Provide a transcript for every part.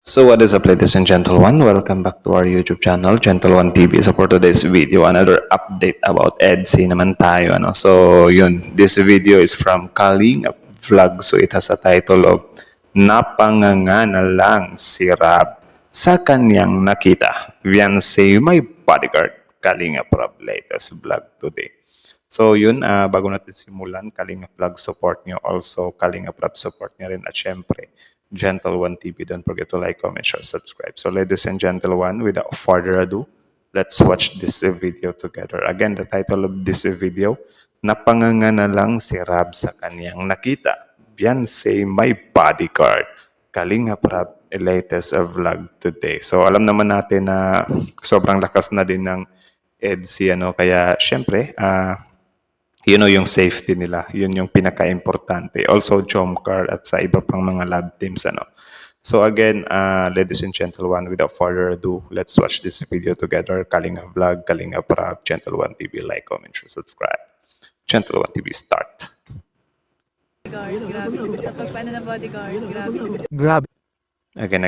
So what is up, ladies and gentlemen? Welcome back to our YouTube channel, Gentle One TV. So for today's video, another update about EDC naman tayo. So yun, this video is from Kaling Vlog. So it has a title of Napangangana lang si Rab sa kanyang nakita. Fiancé my bodyguard. Kalinga Prab latest vlog today. So yun, bago natin simulan, Kalinga Vlog support nyo. Also, Kalinga Prab support nyo rin. At syempre, Gentle One TV. Don't forget to like, comment, share, subscribe. So ladies and gentle one, without further ado, let's watch this video together. Again, the title of this video, Napangangana lang si Rab sa kanyang nakita. Fiancé my bodyguard. Kalinga Prab latest vlog today. So alam naman natin na sobrang lakas na din ng EDC, kaya syempre, yung safety nila. Yun yung pinaka-importante. Also, Jomcar at sa iba pang mga lab teams, So again, ladies and gentlemen, without further ado, let's watch this video together. Kalinga Vlog, Kalinga Prab, Gentle One TV, like, comment, share, subscribe. Gentle One TV, start. Bodyguard, grabe. Kapag paano na bodyguard, grabe. Grabe, Again.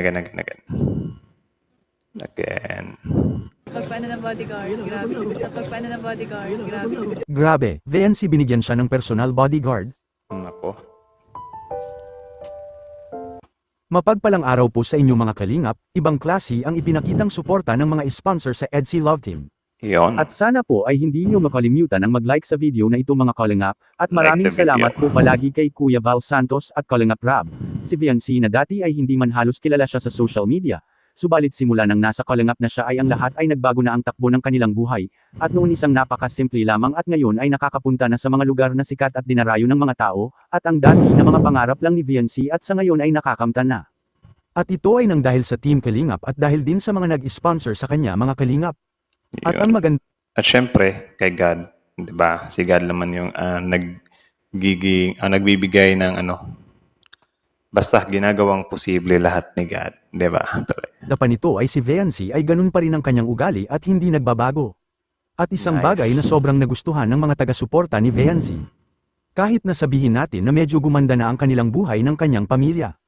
Again. Kapag paano na bodyguard, grabe. Kapag paano na bodyguard, grabe. grabe, VNC binigyan siya ng personal bodyguard. Nako. Mapagpalang araw po sa inyong mga kalingap, ibang klase ang ipinakitang suporta ng mga sponsor sa EDC Love Team. Yun. At sana po ay hindi nyo makalimutan ang mag-like sa video na ito mga kalingap, at maraming Like the salamat video. po palagi kay Kuya Val Santos at Kalingap Rab. Si VNC na dati ay hindi man halos kilala siya sa social media. Subalit simula nang nasa Kalingap na siya ay ang lahat ay nagbago na ang takbo ng kanilang buhay, at noon isang napakasimple lamang at ngayon ay nakakapunta na sa mga lugar na sikat at dinarayo ng mga tao, at ang dati na mga pangarap lang ni VNC at sa ngayon ay nakakamtan na. At ito ay nang dahil sa Team Kalingap at dahil din sa mga nag-sponsor sa kanya mga Kalingap. At Yun. ang maganda At syempre, kay God, 'di ba? Si God naman yung nagbibigay ng basta ginagawang posible lahat ni God, 'di ba? pa nito ay si VNC ay ganun pa rin ang kanyang ugali at hindi nagbabago. At isang Nice. bagay na sobrang nagustuhan ng mga taga-suporta ni VNC. Kahit na sabihin natin na medyo gumanda na ang kanilang buhay ng kanyang pamilya.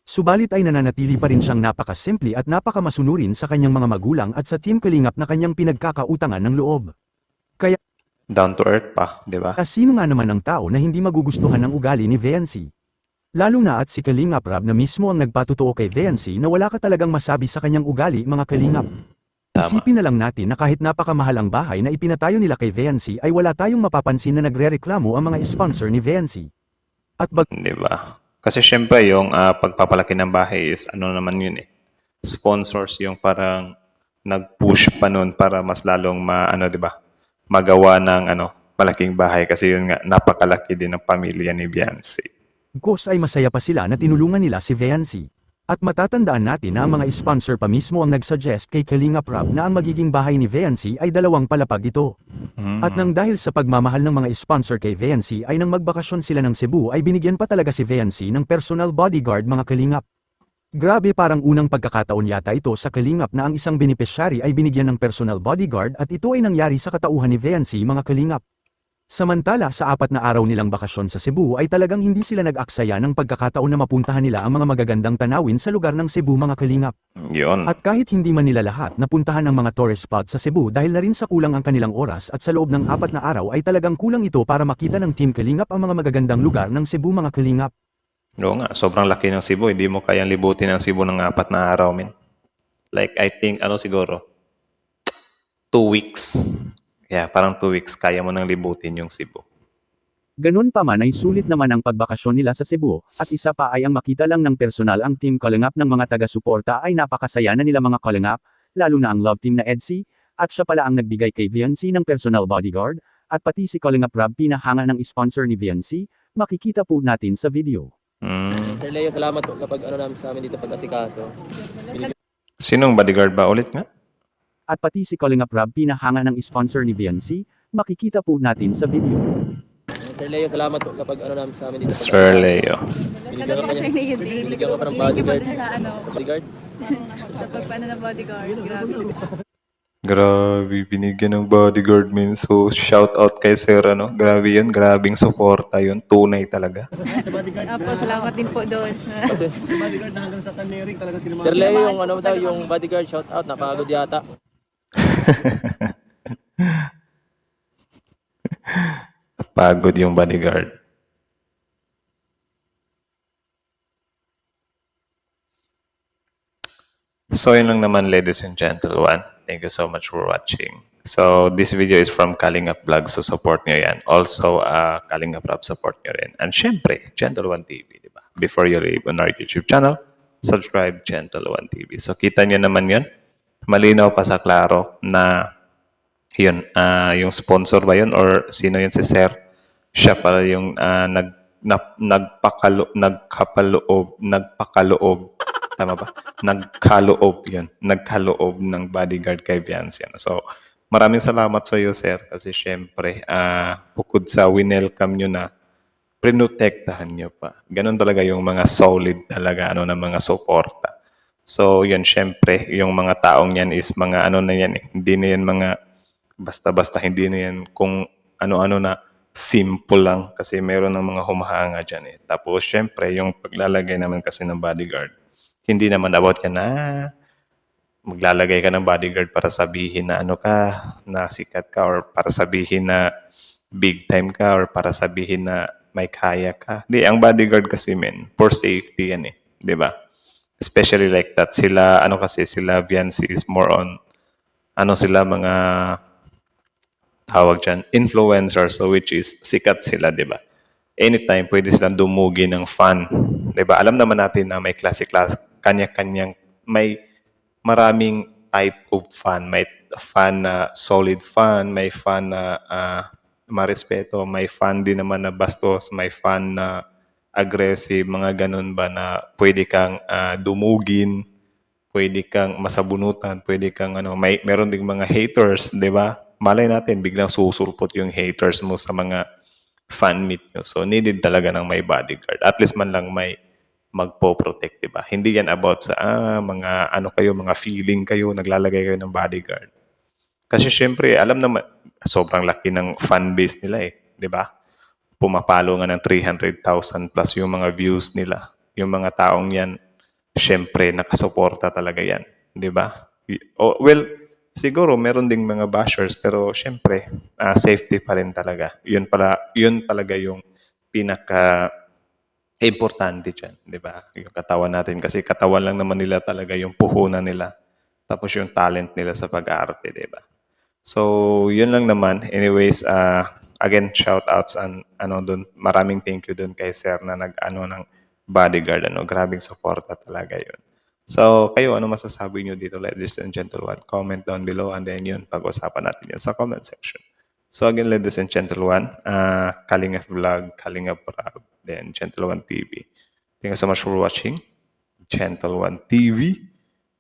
Subalit ay nananatili pa rin siyang napakasimple at napakamasunurin sa kanyang mga magulang at sa Team Kalingap na kanyang pinagkakautangan ng loob. Kaya Down to earth pa, 'di ba? sino nga naman ang tao na hindi magugustuhan ng ugali ni VNC? Lalo na at si Kalingap Rab na mismo ang nagpatotoo kay VNC na wala ka talagang masabi sa kanyang ugali mga Kalingap. Tama. Isipin na lang natin na kahit napakamahal ang bahay na ipinatayo nila kay VNC ay wala tayong mapapansin na nagrereklamo ang mga sponsor ni VNC. At 'Di ba? Kasi syempre yung pagpapalaki ng bahay is naman yun sponsors yung parang nag-push pa nun para mas lalong 'di ba? Magawa ng malaking bahay kasi yun nga napakalaki din ng pamilya ni Beyonce. Gos ay masaya pa sila na tinulungan nila si VNC. At matatandaan natin na ang mga sponsor pa mismo ang nagsuggest kay Kalingap Rab na ang magiging bahay ni VNC ay 2 palapag ito. At nang dahil sa pagmamahal ng mga sponsor kay VNC ay nang magbakasyon sila ng Cebu ay binigyan pa talaga si VNC ng personal bodyguard mga Kalingap. Grabe, parang unang pagkakataon yata ito sa Kalingap na ang isang beneficiary ay binigyan ng personal bodyguard at ito ay nangyari sa katauhan ni VNC mga Kalingap. Samantala sa 4 na araw nilang bakasyon sa Cebu ay talagang hindi sila nag-aksaya ng pagkakataon na mapuntahan nila ang mga magagandang tanawin sa lugar ng Cebu mga Kalingap. Yun. At kahit hindi man nila lahat napuntahan ang mga tourist spot sa Cebu dahil na rin sa kulang ang kanilang oras at sa loob ng 4 na araw ay talagang kulang ito para makita ng Team Kalingap ang mga magagandang lugar ng Cebu mga Kalingap. Oo nga, sobrang laki ng Cebu. Hindi mo kayang libutin ang Cebu ng 4 na araw, men. Like, I think, siguro, 2 weeks. Yeah, parang 2 weeks, kaya mo nang libutin yung Cebu. Ganun pa man ay sulit naman ang pagbakasyon nila sa Cebu, at isa pa ay ang makita lang ng personal ang Team Kalingap ng mga taga-suporta ay napakasaya na nila mga Kalingap, lalo na ang love team na EDC, at siya pala ang nagbigay kay VNC ng personal bodyguard, at pati si Kalingap Rab pinahanga ng sponsor ni VNC, makikita po natin sa video. Sir Leo, salamat po sa namin sa amin dito pag-asikaso. Sinong bodyguard ba ulit nga? At pati si Kalingap Rab pinahanga ng sponsor ni VNC, makikita po natin sa video. Sir Leo, salamat po sa namin sa amin dito. Sir Leo. Binigyan ka pa niya. Binigyan ka pa ng Thank you po bodyguard. dun sa Bodyguard? kapag paano na bodyguard, grabe. Grabe, binigyan ng bodyguard min. So, shout out kay Sir, ano? Grabe yun, grabing suporta yun. Tunay talaga. Apo, salamat din po doon. Kasi, Sa bodyguard na hanggang sa Taneric talaga Sir sinamahan. Leo, yung ano daw, yung bodyguard, shout out, napagod yata. Pagod yung bodyguard. So, yun lang naman, ladies and gentlemen. Thank you so much for watching. So, this video is from Kalingap Vlog. So, support nyo yan. Also, Kalingap Rap, support nyo rin. And syempre, Gentle One TV, di ba? Before you leave on our YouTube channel, subscribe Gentle One TV. So, kita nyo naman yun. Malinaw pa sa klaro na yun, yung sponsor ba yun or sino yun si Sir? Siya pala yung nagpakaloob, tama ba? Nagkaloob yun. Nagkaloob ng bodyguard kay Viancy. So, maraming salamat sa iyo, Sir. Kasi syempre, bukod sa winelcome nyo na, prinotektahan nyo pa. Ganun talaga yung mga solid talaga, ng mga suporta. So, yun, syempre, yung mga taong yan is mga na yan eh. Hindi na yan mga basta-basta, hindi na yan kung ano-ano na simple lang kasi meron ng mga humahanga dyan eh. Tapos, syempre, yung paglalagay naman kasi ng bodyguard, hindi naman about yan na maglalagay ka ng bodyguard para sabihin na na sikat ka or para sabihin na big time ka or para sabihin na may kaya ka. Hindi, ang bodyguard kasi for safety yan eh. Di ba? Especially like that. Sila, sila Viancy is more on, sila mga tawag dyan, influencers, so which is sikat sila, di ba? Anytime, pwede silang dumugi ng fan. Di ba? Alam naman natin na may klase-klase, kanya-kanyang, may maraming type of fan. May fan na solid fan, may fan na marespeto, may fan din naman na bastos, may fan na aggressive, mga ganun ba na pwede kang dumugin, pwede kang masabunutan, pwede kang meron ding mga haters, di ba? Malay natin, biglang susulpot yung haters mo sa mga fan meet nyo. So, needed talaga ng may bodyguard. At least man lang may magpo-protect, diba? Hindi yan about sa mga mga feeling kayo, naglalagay kayo ng bodyguard. Kasi syempre, alam naman, sobrang laki ng fan base nila eh, diba? Pumapalo nga ng 300,000 plus yung mga views nila. Yung mga taong yan, syempre, nakasuporta talaga yan, diba? Well, siguro meron ding mga bashers pero syempre safety pa rin talaga. Yun talaga yung pinaka importante diyan, 'di ba? Yung katawan natin kasi katawan lang naman nila talaga yung puhunan nila. Tapos yung talent nila sa pag-aarte, 'di ba? So, yun lang naman. Anyways, again, shout outs and doon. Maraming thank you doon kay Sir na ng bodyguard, grabing suporta talaga yun. So, kayo, ano masasabi nyo dito, ladies and gentlemen? Comment down below and then yun, pag-usapan natin yan sa comment section. So, again, ladies and gentlemen, Kalingap Vlog, Kalingap Rap, then Gentle One TV. Thank you so much for watching. Gentle One TV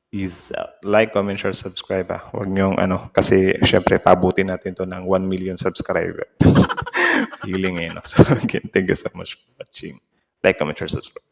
is like, comment, share, subscribe. Huwag nyong kasi syempre, pabutin natin to ng 1 million subscriber. Feeling So, again, thank you so much for watching. Like, comment, share, subscribe.